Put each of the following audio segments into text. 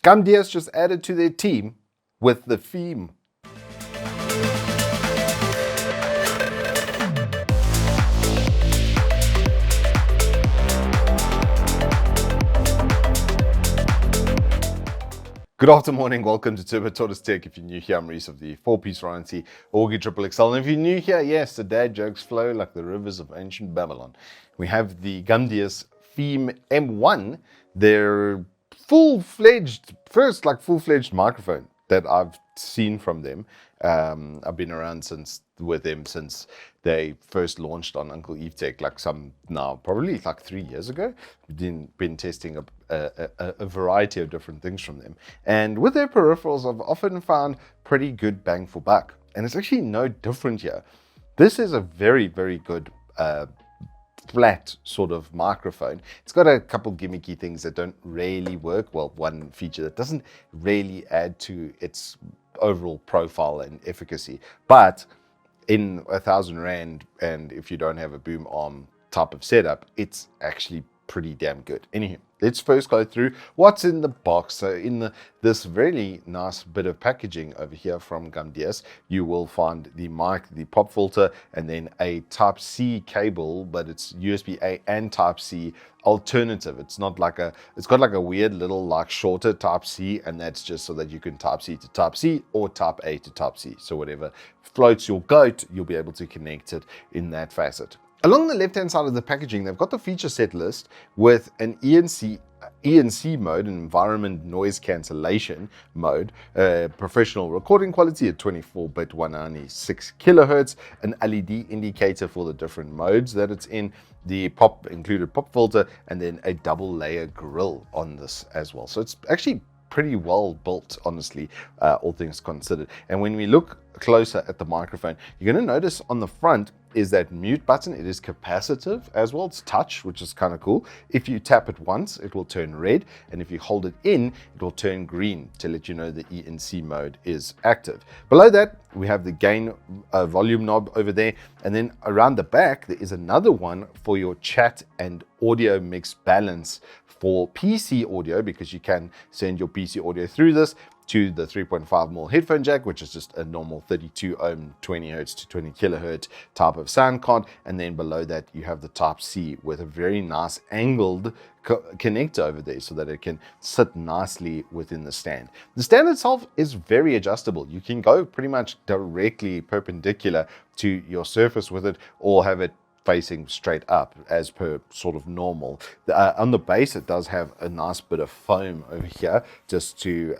Gamdias just added to their team with the Pheme. Good afternoon, welcome to Turbo Tortoise Tech. If you're new here, I'm Reese of the 4-piece warranty Orgi Triple XL. And if you're new here, yes, the dad jokes flow like the rivers of ancient Babylon. We have the Gamdias Pheme M1, their full-fledged full-fledged microphone that I've seen from them. I've been around with them since they first launched on Uncle Evetech, probably 3 years ago. We've been testing a variety of different things from them. And with their peripherals, I've often found pretty good bang for buck. And it's actually no different here. This is a very, very good flat sort of microphone. It's got a couple gimmicky things that don't really work. Well, one feature that doesn't really add to its overall profile and efficacy. But in 1,000 Rand, and if you don't have a boom arm type of setup, it's actually pretty damn good. Anywho, let's first go through what's in the box. So in this really nice bit of packaging over here from Gamdias, you will find the mic, the pop filter, and then a Type-C cable, but it's USB-A and Type-C alternative. It's got like a weird little shorter Type-C, and that's just so that you can Type-C to Type-C or Type-A to Type-C. So whatever floats your goat, you'll be able to connect it in that facet. Along the left-hand side of the packaging, they've got the feature set list with an ENC mode, an environment noise cancellation mode, professional recording quality at 24-bit 196 kilohertz, an LED indicator for the different modes that it's in, the included pop filter, and then a double layer grill on this as well. So it's actually pretty well built, honestly, all things considered. And when we look closer at the microphone, you're going to notice on the front is that mute button. It is capacitive as well. It's touch, which is kind of cool. If you tap it once, it will turn red, and if you hold it in, it will turn green to let you know the ENC mode is active. Below that, we have the gain volume knob over there, and then around the back there is another one for your chat and audio mix balance for PC audio, because you can send your PC audio through this to the 3.5mm headphone jack, which is just a normal 32 ohm 20 hertz to 20 kilohertz type of sound card. And then below that you have the Type-C with a very nice angled connector over there so that it can sit nicely within the stand. The stand itself is very adjustable. You can go pretty much directly perpendicular to your surface with it, or have it facing straight up as per sort of normal. On the base, it does have a nice bit of foam over here just to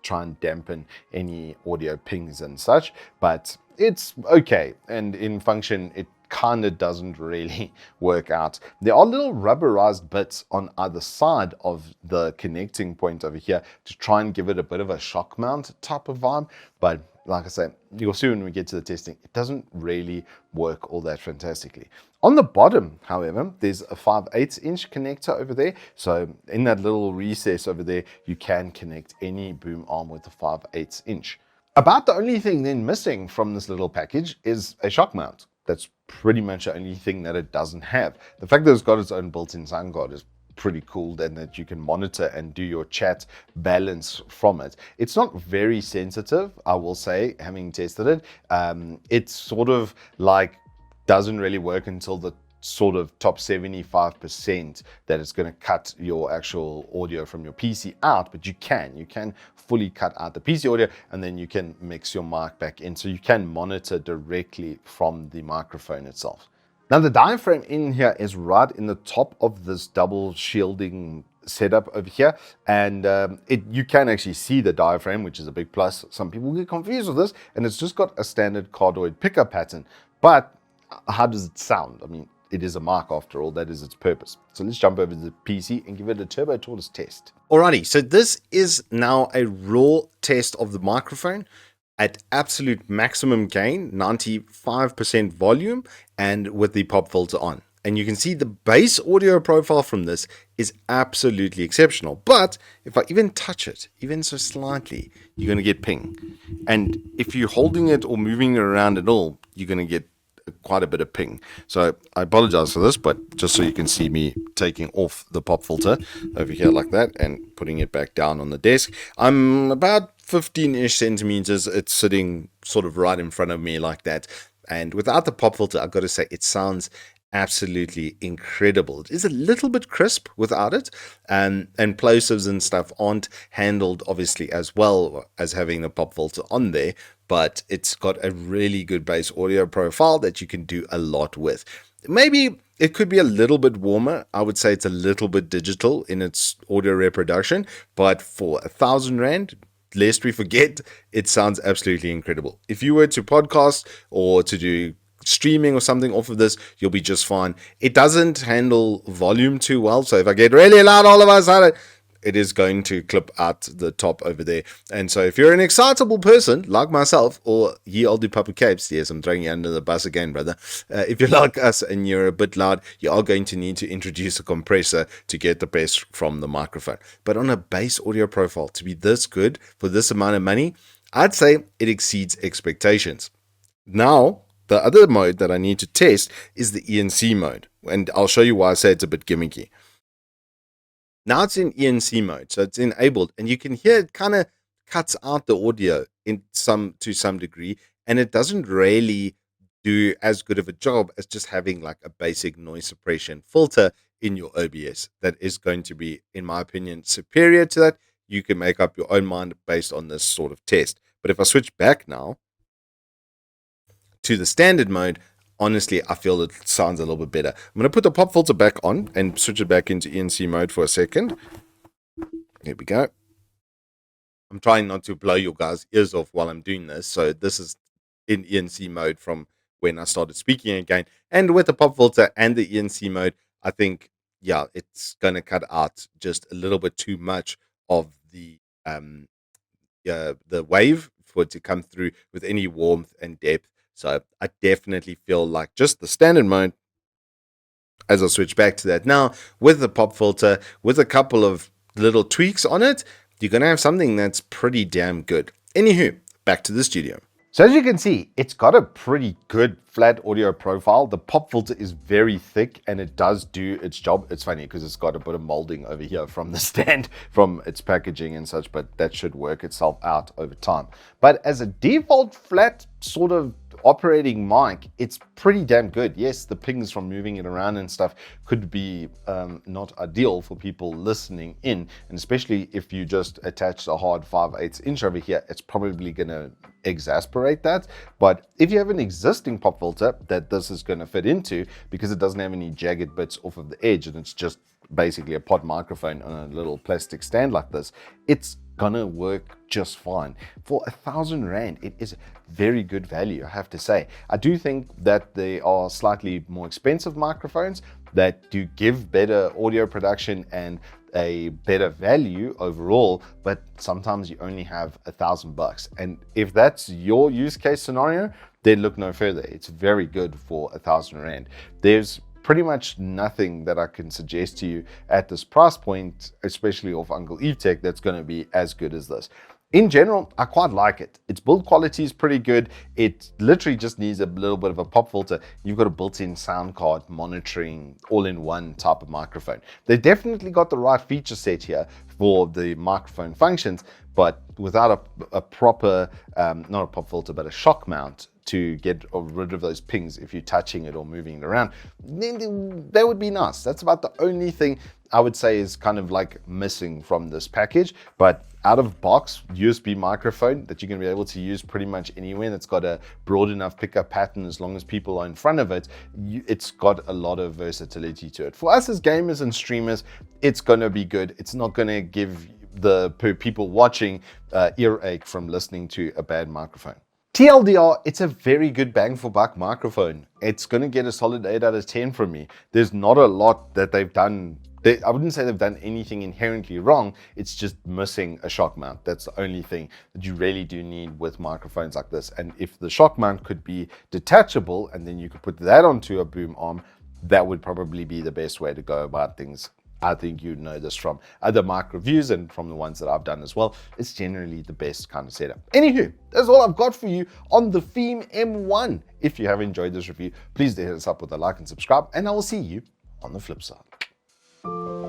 try and dampen any audio pings and such, but it's okay. And in function, it kind of doesn't really work out. There are little rubberized bits on either side of the connecting point over here to try and give it a bit of a shock mount type of vibe, but like I said, you'll see when we get to the testing, it doesn't really work all that fantastically. On the bottom, however, there's a 5/8" connector over there. So in that little recess over there, you can connect any boom arm with a 5/8". About the only thing then missing from this little package is a shock mount. That's pretty much the only thing that it doesn't have. The fact that it's got its own built-in sound card is pretty cool, and that you can monitor and do your chat balance from it. It's not very sensitive, I will say, having tested it. It's sort of doesn't really work until the sort of top 75% that it's going to cut your actual audio from your PC out, but you can fully cut out the PC audio, and then you can mix your mic back in, so you can monitor directly from the microphone itself. Now the diaphragm in here is right in the top of this double shielding setup over here, and you can actually see the diaphragm, which is a big plus. Some people get confused with this, and it's just got a standard cardioid pickup pattern. But how does it sound? I mean, it is a mic after all. That is its purpose. So let's jump over to the PC and give it a Turbo Tortoise test. Alrighty, so this is now a raw test of the microphone at absolute maximum gain, 95% volume, and with the pop filter on. And you can see the bass audio profile from this is absolutely exceptional. But if I even touch it, even so slightly, you're going to get ping. And if you're holding it or moving it around at all, you're going to get quite a bit of ping. So I apologize for this, but just so you can see me taking off the pop filter over here like that and putting it back down on the desk. I'm about 15-ish centimeters. It's sitting sort of right in front of me like that. And without the pop filter, I've got to say it sounds absolutely incredible. It is a little bit crisp without it, and plosives and stuff aren't handled obviously as well as having the pop filter on there, but it's got a really good bass audio profile that you can do a lot with. Maybe it could be a little bit warmer. I would say it's a little bit digital in its audio reproduction, but for R1,000, lest we forget, it sounds absolutely incredible. If you were to podcast or to do streaming or something off of this, you'll be just fine. It doesn't handle volume too well, so if I get really loud all of a sudden, it is going to clip out the top over there. And so if you're an excitable person like myself, or ye olde papa capes, yes, I'm throwing you under the bus again, brother. If you're like us and you're a bit loud, you are going to need to introduce a compressor to get the best from the microphone. But on a bass audio profile, to be this good for this amount of money, I'd say it exceeds expectations. Now, the other mode that I need to test is the ENC mode, and I'll show you why I say it's a bit gimmicky. Now it's in ENC mode, so it's enabled, and you can hear it kind of cuts out the audio to some degree, and it doesn't really do as good of a job as just having like a basic noise suppression filter in your OBS. That is going to be, in my opinion, superior to that. You can make up your own mind based on this sort of test. But if I switch back now to the standard mode, honestly, I feel it sounds a little bit better. I'm going to put the pop filter back on and switch it back into ENC mode for a second. Here we go. I'm trying not to blow your guys' ears off while I'm doing this. So this is in ENC mode from when I started speaking again. And with the pop filter and the ENC mode, I think, yeah, it's going to cut out just a little bit too much of the wave for it to come through with any warmth and depth. So I definitely feel like just the standard mode, as I switch back to that now, with the pop filter, with a couple of little tweaks on it, you're going to have something that's pretty damn good. Anywho, back to the studio. So as you can see, it's got a pretty good flat audio profile. The pop filter is very thick and it does do its job. It's funny because it's got a bit of molding over here from the stand, from its packaging and such, but that should work itself out over time. But as a default flat sort of operating mic, it's pretty damn good. Yes, the pings from moving it around and stuff could be not ideal for people listening in, and especially if you just attach a hard 5/8 inch over here, it's probably going to exasperate that. But if you have an existing pop filter that this is going to fit into, because it doesn't have any jagged bits off of the edge and it's just basically a pod microphone on a little plastic stand like this, it's gonna work just fine. For R1,000, it is very good value, I have to say. I do think that there are slightly more expensive microphones that do give better audio production and a better value overall, but sometimes you only have $1,000. And if that's your use case scenario, then look no further. It's very good for R1,000. There's pretty much nothing that I can suggest to you at this price point, especially off Uncle Evetech, that's going to be as good as this. In general, I quite like it. Its build quality is pretty good. It literally just needs a little bit of a pop filter. You've got a built-in sound card, monitoring, all-in-one type of microphone. They definitely got the right feature set here for the microphone functions, but without a proper, not a pop filter, but a shock mount to get rid of those pings if you're touching it or moving it around, then that would be nice. That's about the only thing I would say is kind of like missing from this package. But out of box USB microphone that you're going to be able to use pretty much anywhere, that's got a broad enough pickup pattern as long as people are in front of it, it's got a lot of versatility to it. For us as gamers and streamers, it's going to be good. It's not going to give the people watching earache from listening to a bad microphone. TLDR, it's a very good bang for buck microphone. It's going to get a solid 8 out of 10 from me. There's not a lot that they've done. I wouldn't say they've done anything inherently wrong. It's just missing a shock mount. That's the only thing that you really do need with microphones like this. And if the shock mount could be detachable and then you could put that onto a boom arm, that would probably be the best way to go about things. I think you know this from other mic reviews and from the ones that I've done as well. It's generally the best kind of setup. Anywho, that's all I've got for you on the Pheme M1. If you have enjoyed this review, please do hit us up with a like and subscribe, and I will see you on the flip side.